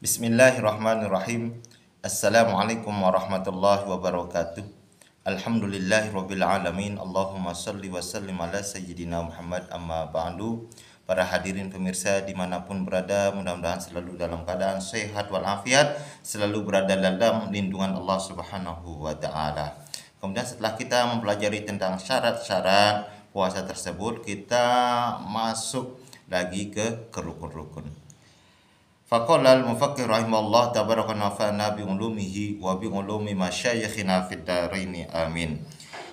Bismillahirrahmanirrahim. Assalamualaikum warahmatullahi wabarakatuh. Alhamdulillahirabbil alamin. Allahumma shalli wa sallim ala sayyidina Muhammad, amma ba'du. Para hadirin pemirsa dimanapun berada, mudah-mudahan selalu dalam keadaan sehat walafiat, selalu berada dalam lindungan Allah Subhanahu wa taala. Kemudian setelah kita mempelajari tentang syarat-syarat puasa tersebut, kita masuk lagi ke rukun-rukun. Faqala al-mufakkir rahimahullah tabaraka nafa'ana bi ulumihi wa bi ulumi masyayikhina fid dharaini amin.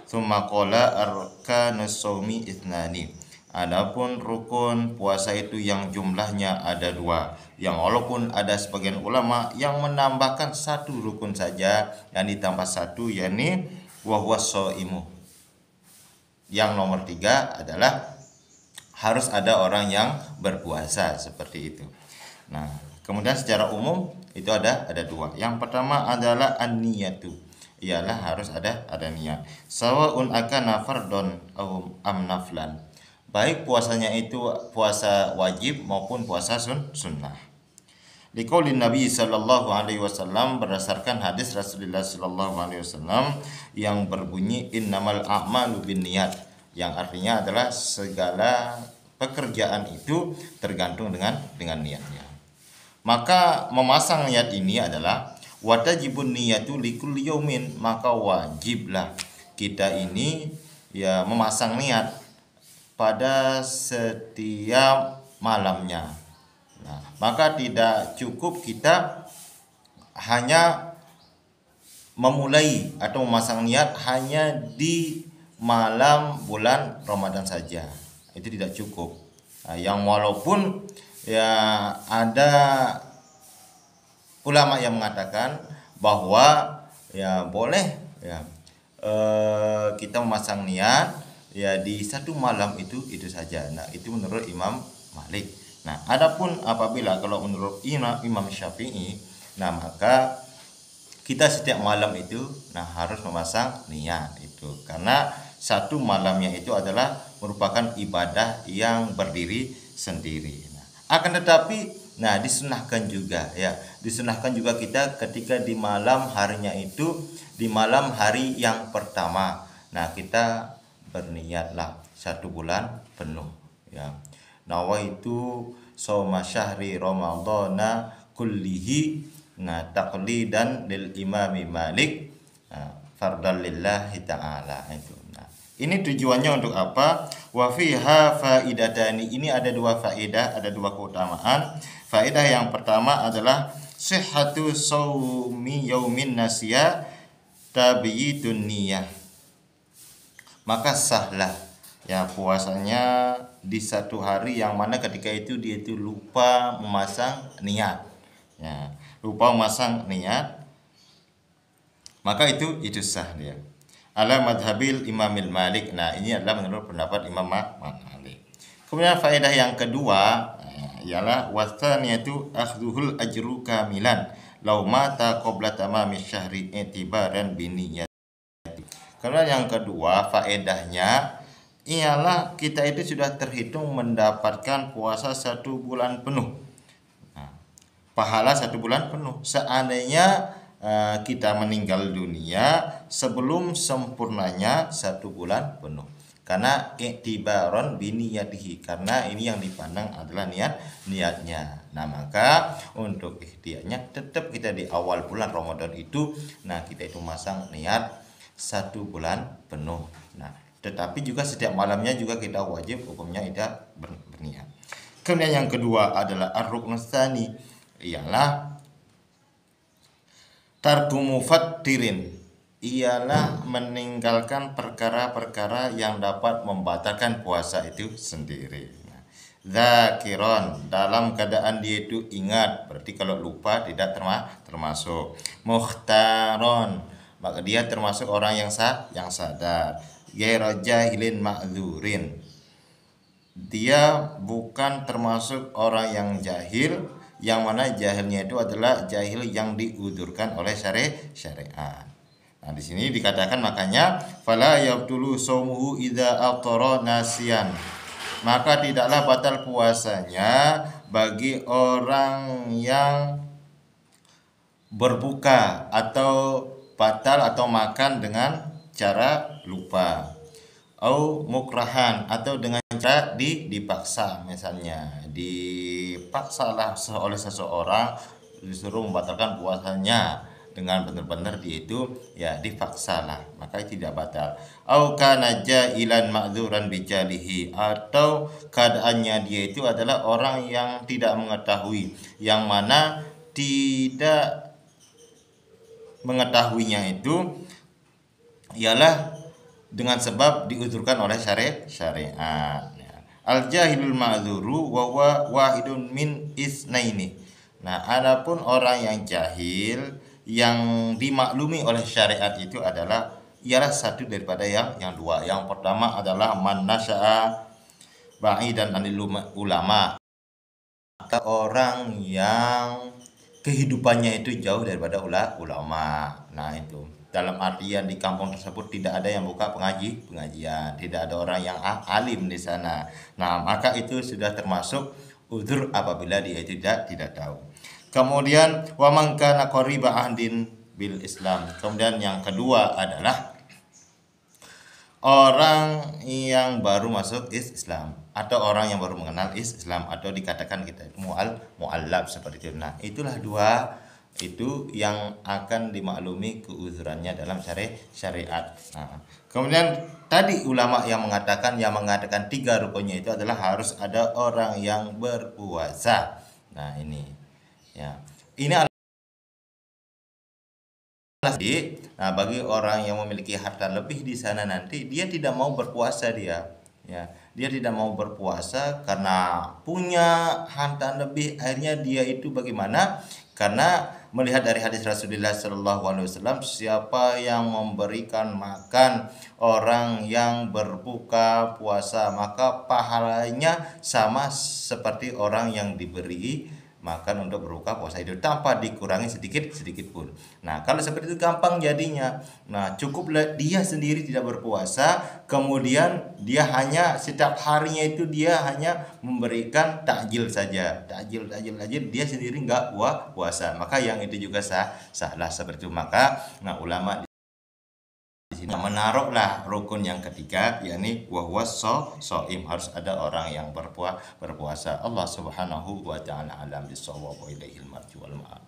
Tsumma qala arkanus shaumi itnani. Adapun rukun puasa itu yang jumlahnya ada dua, yang walaupun ada sebagian ulama yang menambahkan satu rukun saja, yang ditambah satu, yakni wa huwa shaimu. Yang nomor tiga adalah harus ada orang yang berpuasa, seperti itu. Nah, kemudian secara umum itu ada dua. Yang pertama adalah an-niyatu, ialah harus ada niat. Sawaun akana fardhon am naflan. Baik puasanya itu puasa wajib maupun puasa sunnah. Liqaulin Nabi sallallahu alaihi wasallam, berdasarkan hadis Rasulullah sallallahu alaihi wasallam yang berbunyi innamal a'malu binniyat, yang artinya adalah segala pekerjaan itu tergantung dengan niatnya. Maka memasang niat ini adalah wajibun niyatu likulli yaumin, maka wajiblah kita ini ya memasang niat pada setiap malamnya. Nah, maka tidak cukup kita hanya memulai atau memasang niat hanya di malam bulan Ramadan saja. Itu tidak cukup. Nah, yang walaupun ya ada ulama yang mengatakan bahwa ya boleh ya kita memasang niat ya di satu malam itu saja. Nah, itu menurut Imam Malik. Nah, adapun apabila kalau menurut Imam Syafi'i, nah maka kita setiap malam itu harus memasang niat itu, karena satu malamnya itu adalah merupakan ibadah yang berdiri sendiri. Akan tetapi disunahkan juga kita ketika di malam harinya itu, di malam hari yang pertama, kita berniatlah 1 bulan penuh ya. Nawaitu shauma syahri ramadhana kullihi taqlidan lil imami Malik fardal lillahi ta'ala itu. Ini tujuannya untuk apa? Wa fiha faidatani. Ini ada dua faedah, ada dua keutamaan. Faedah yang pertama adalah sihhatu shaumi yaumin nasiya tabyitun niyah. Maka sahlah ya puasanya di satu hari yang mana ketika itu dia itu lupa memasang niat. Ya, lupa memasang niat. Maka itu sah dia. Ala madhabil Imamil Malik. Nah, ini adalah menurut pendapat Imam Malik. Kemudian faedah yang kedua ialah wasaniyatu akhdhuhul ajru kamilan law mata qabla tamami syahri i'tibaran bi niyyati. Kemudian yang kedua faedahnya ialah kita itu sudah terhitung mendapatkan puasa 1 bulan penuh. Pahala 1 bulan penuh seandainya kita meninggal dunia sebelum sempurnanya 1 bulan penuh, karena i'tibaron biniyatihi, karena ini yang dipandang adalah niatnya. Nah, maka untuk ikhtiarnya tetap kita di awal bulan Ramadan itu kita itu masang niat 1 bulan penuh. Nah, tetapi juga setiap malamnya juga kita wajib hukumnya tidak berniat. Kemudian yang kedua adalah ar-ruknus tsani, ialah tarku mufattirin, ialah meninggalkan perkara-perkara yang dapat membatalkan puasa itu sendiri. Zakiron, dalam keadaan dia itu ingat, berarti kalau lupa tidak termasuk. Mukhtaron, maka dia termasuk orang yang sadar. Ghairu jahilin ma'dzurin, dia bukan termasuk orang yang jahil, yang mana jahilnya itu adalah jahil yang diudurkan oleh syariat. Nah, di sini dikatakan makanya fala yabtulu shaumuhu idza aftara nasiyan, maka tidaklah batal puasanya bagi orang yang berbuka atau batal atau makan dengan cara lupa, au mukrahan atau dengan cara dipaksa, misalnya dipaksalah oleh seseorang disuruh membatalkan puasanya dengan benar-benar dia itu ya dipaksalah, maka tidak batal. Au kana jailan ma'dzuran bijalihi, atau keadaannya dia itu adalah orang yang tidak mengetahui, yang mana tidak mengetahuinya itu ialah dengan sebab diuzurkan oleh syariat. Al jahilul ma'dzuru wa huwa wahidun min isnaini. Nah, adapun orang yang jahil yang dimaklumi oleh syariat itu adalah ialah satu daripada yang dua. Yang pertama adalah man nasya'a ba'idan anil ulama, orang yang kehidupannya itu jauh daripada ulama. Nah, itu dalam artian di kampung tersebut tidak ada yang buka pengajian, tidak ada orang yang alim di sana. Nah, maka itu sudah termasuk uzur apabila dia tidak tahu. Kemudian wa man kana qariba ahdin bil Islam. Kemudian yang kedua adalah orang yang baru masuk Islam atau orang yang baru mengenal Islam, atau dikatakan kita mu'allaf seperti itu. Nah, itulah dua itu yang akan dimaklumi keuzurannya dalam syariat. Nah, kemudian tadi ulama yang mengatakan tiga rukunnya itu adalah harus ada orang yang berpuasa. Nah, ini ya. Ini nah, bagi orang yang memiliki harta lebih di sana nanti dia tidak mau berpuasa dia. Ya, dia tidak mau berpuasa karena punya harta lebih. Akhirnya dia itu bagaimana? Karena melihat dari hadis Rasulullah Shallallahu Alaihi Wasallam, siapa yang memberikan makan orang yang berbuka puasa, maka pahalanya sama seperti orang yang diberi makan untuk berbuka puasa itu tanpa dikurangi sedikit pun. Nah, kalau seperti itu gampang jadinya. Nah, cukuplah dia sendiri tidak berpuasa, kemudian dia hanya setiap harinya itu dia hanya memberikan takjil saja, takjil, dia sendiri nggak puasa, maka yang itu juga salah seperti itu. Maka nah, ulama di sini menaruhlah rukun yang ketiga, yakni wahwa soim, harus ada orang yang berpuasa. Allah Subhanahu wa taala alam bisawab wa ilaihil marji wal ma'ab.